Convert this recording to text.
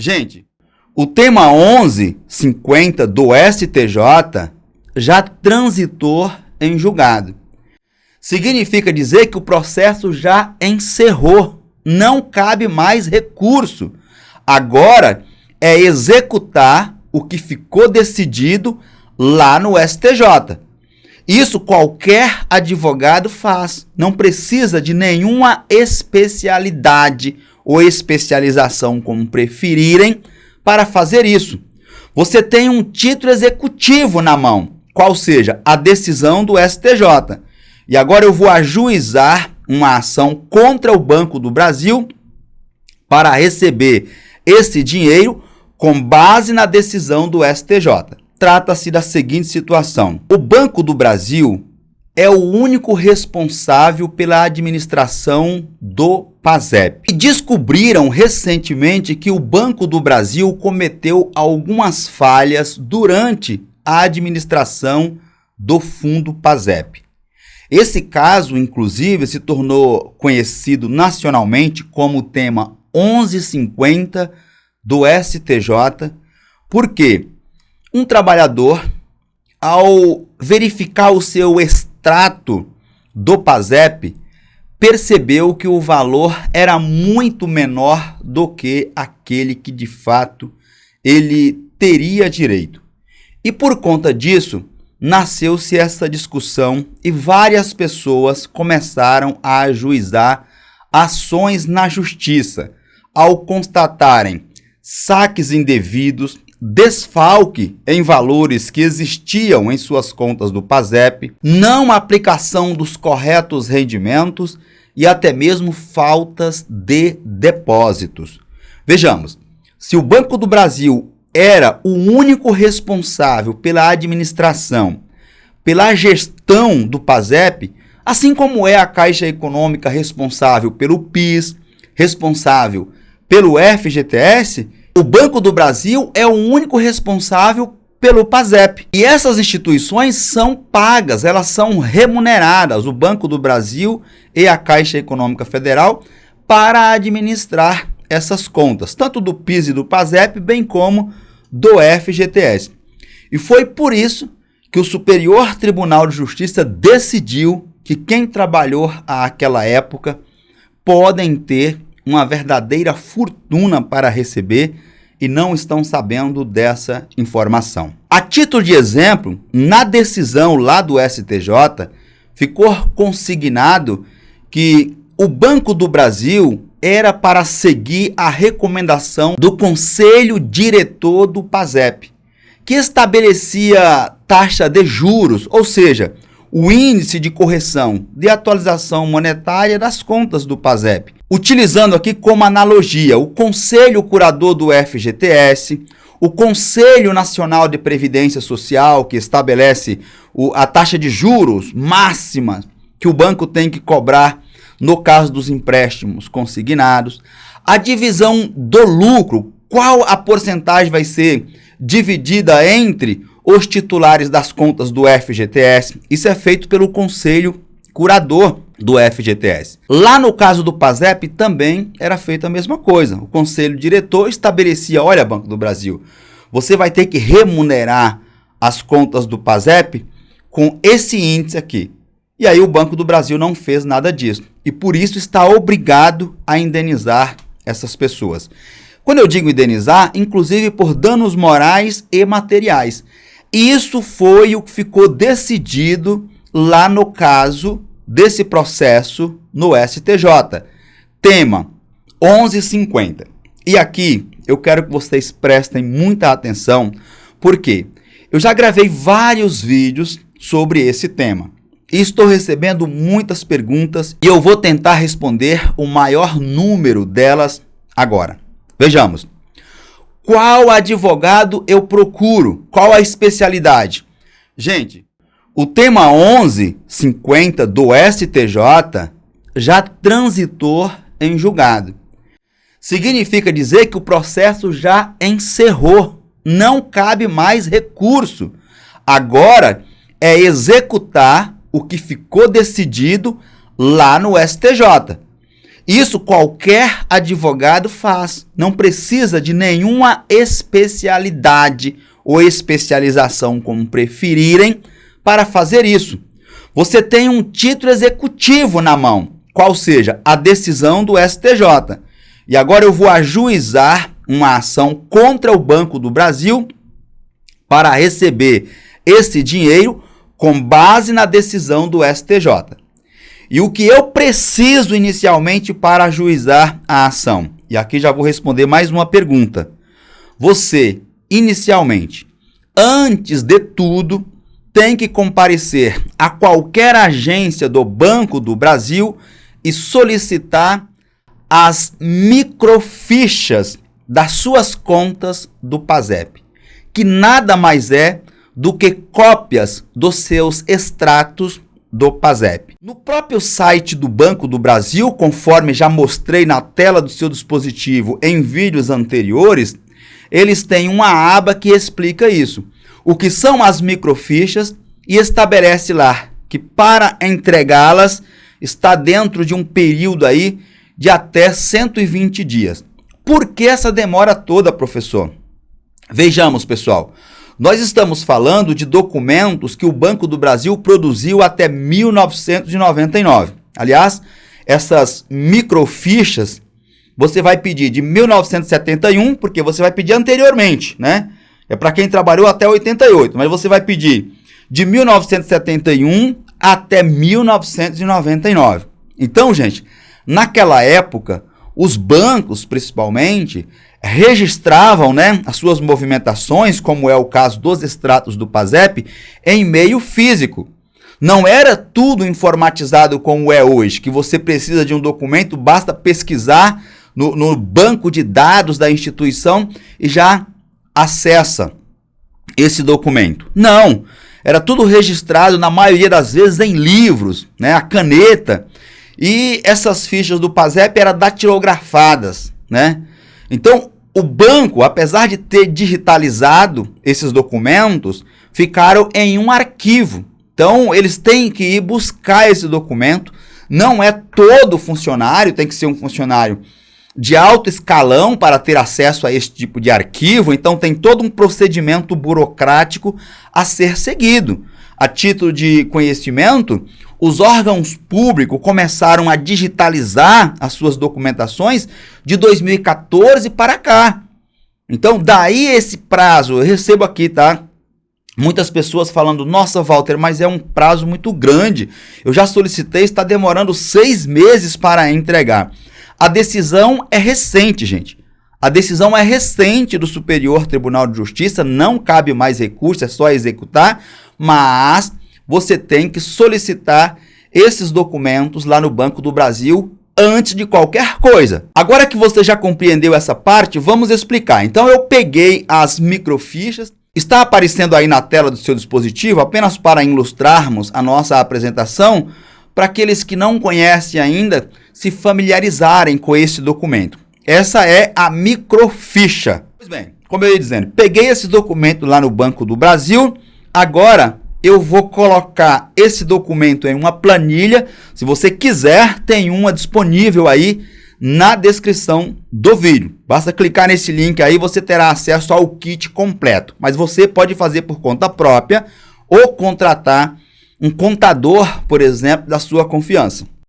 Gente, o tema 1150 do STJ já transitou em julgado. Significa dizer que o processo já encerrou, não cabe mais recurso. Agora é executar o que ficou decidido lá no STJ. Isso qualquer advogado faz, não precisa de nenhuma especialidade ou especialização, como preferirem, para fazer isso. Você tem um título executivo na mão, qual seja a decisão do STJ. E agora eu vou ajuizar uma ação contra o Banco do Brasil para receber esse dinheiro com base na decisão do STJ. Trata-se da seguinte situação: o Banco do Brasil é o único responsável pela administração do PASEP. E descobriram recentemente que o Banco do Brasil cometeu algumas falhas durante a administração do fundo PASEP. Esse caso, inclusive, se tornou conhecido nacionalmente como o tema 1150 do STJ, porque um trabalhador, ao verificar o seu extrato do PASEP, percebeu que o valor era muito menor do que aquele que de fato ele teria direito. E por conta disso, nasceu-se essa discussão e várias pessoas começaram a ajuizar ações na justiça ao constatarem saques indevidos, desfalque em valores que existiam em suas contas do PASEP, não aplicação dos corretos rendimentos e até mesmo faltas de depósitos. Vejamos, se o Banco do Brasil era o único responsável pela administração, pela gestão do PASEP, assim como é a Caixa Econômica responsável pelo PIS, responsável pelo FGTS, o Banco do Brasil é o único responsável pelo PASEP. E essas instituições são pagas, elas são remuneradas, o Banco do Brasil e a Caixa Econômica Federal, para administrar essas contas, tanto do PIS e do PASEP, bem como do FGTS. E foi por isso que o Superior Tribunal de Justiça decidiu que quem trabalhou àquela época podem ter uma verdadeira fortuna para receber e não estão sabendo dessa informação. A título de exemplo, na decisão lá do STJ, ficou consignado que o Banco do Brasil era para seguir a recomendação do Conselho Diretor do PASEP, que estabelecia taxa de juros, ou seja, o índice de correção de atualização monetária das contas do PASEP. Utilizando aqui como analogia o Conselho Curador do FGTS, o Conselho Nacional de Previdência Social, que estabelece a taxa de juros máxima que o banco tem que cobrar no caso dos empréstimos consignados, a divisão do lucro, qual a porcentagem vai ser dividida entre os titulares das contas do FGTS, isso é feito pelo Conselho Curador do FGTS. Lá no caso do PASEP também era feita a mesma coisa. O Conselho Diretor estabelecia, olha, Banco do Brasil, você vai ter que remunerar as contas do PASEP com esse índice aqui. E aí o Banco do Brasil não fez nada disso. E por isso está obrigado a indenizar essas pessoas. Quando eu digo indenizar, inclusive por danos morais e materiais. Isso foi o que ficou decidido lá no caso desse processo no STJ. Tema 1150. E aqui eu quero que vocês prestem muita atenção, porque eu já gravei vários vídeos sobre esse tema. E estou recebendo muitas perguntas e eu vou tentar responder o maior número delas agora. Vejamos. Qual advogado eu procuro? Qual a especialidade? Gente, o tema 1150 do STJ já transitou em julgado. Significa dizer que o processo já encerrou, não cabe mais recurso. Agora é executar o que ficou decidido lá no STJ. Isso qualquer advogado faz. Não precisa de nenhuma especialidade ou especialização, como preferirem, para fazer isso. Você tem um título executivo na mão, qual seja a decisão do STJ. E agora eu vou ajuizar uma ação contra o Banco do Brasil para receber esse dinheiro com base na decisão do STJ. E o que eu preciso inicialmente para ajuizar a ação? E aqui já vou responder mais uma pergunta. Você, inicialmente, antes de tudo, tem que comparecer a qualquer agência do Banco do Brasil e solicitar as microfichas das suas contas do PASEP, que nada mais é do que cópias dos seus extratos do PASEP. No próprio site do Banco do Brasil, conforme já mostrei na tela do seu dispositivo em vídeos anteriores, eles têm uma aba que explica isso. O que são as microfichas e estabelece lá que para entregá-las está dentro de um período aí de até 120 dias. Por que essa demora toda, professor? Vejamos, pessoal. Nós estamos falando de documentos que o Banco do Brasil produziu até 1999. Aliás, essas microfichas você vai pedir de 1971, porque você vai pedir anteriormente, né? É para quem trabalhou até 88, mas você vai pedir de 1971 até 1999. Então, gente, naquela época, os bancos, principalmente, registravam, né, as suas movimentações, como é o caso dos extratos do PASEP, em meio físico. Não era tudo informatizado como é hoje, que você precisa de um documento, basta pesquisar no banco de dados da instituição e já acessa esse documento. Não, era tudo registrado, na maioria das vezes, em livros, né, a caneta, e essas fichas do PASEP eram datilografadas, né? Então, o banco, apesar de ter digitalizado esses documentos, ficaram em um arquivo. Então, eles têm que ir buscar esse documento. Não é todo funcionário, tem que ser um funcionário de alto escalão para ter acesso a esse tipo de arquivo. Então, tem todo um procedimento burocrático a ser seguido. A título de conhecimento, os órgãos públicos começaram a digitalizar as suas documentações de 2014 para cá. Então, daí esse prazo, eu recebo aqui, tá? Muitas pessoas falando, nossa, Walter, mas é um prazo muito grande. Eu já solicitei, está demorando 6 meses para entregar. A decisão é recente, gente. A decisão é recente do Superior Tribunal de Justiça, não cabe mais recurso, é só executar, mas você tem que solicitar esses documentos lá no Banco do Brasil antes de qualquer coisa. Agora que você já compreendeu essa parte, vamos explicar. Então eu peguei as microfichas, está aparecendo aí na tela do seu dispositivo, apenas para ilustrarmos a nossa apresentação, para aqueles que não conhecem ainda se familiarizarem com esse documento. Essa é a microficha. Pois bem, como eu ia dizendo, peguei esse documento lá no Banco do Brasil, agora eu vou colocar esse documento em uma planilha. Se você quiser, tem uma disponível aí na descrição do vídeo. Basta clicar nesse link aí, você terá acesso ao kit completo. Mas você pode fazer por conta própria ou contratar um contador, por exemplo, da sua confiança.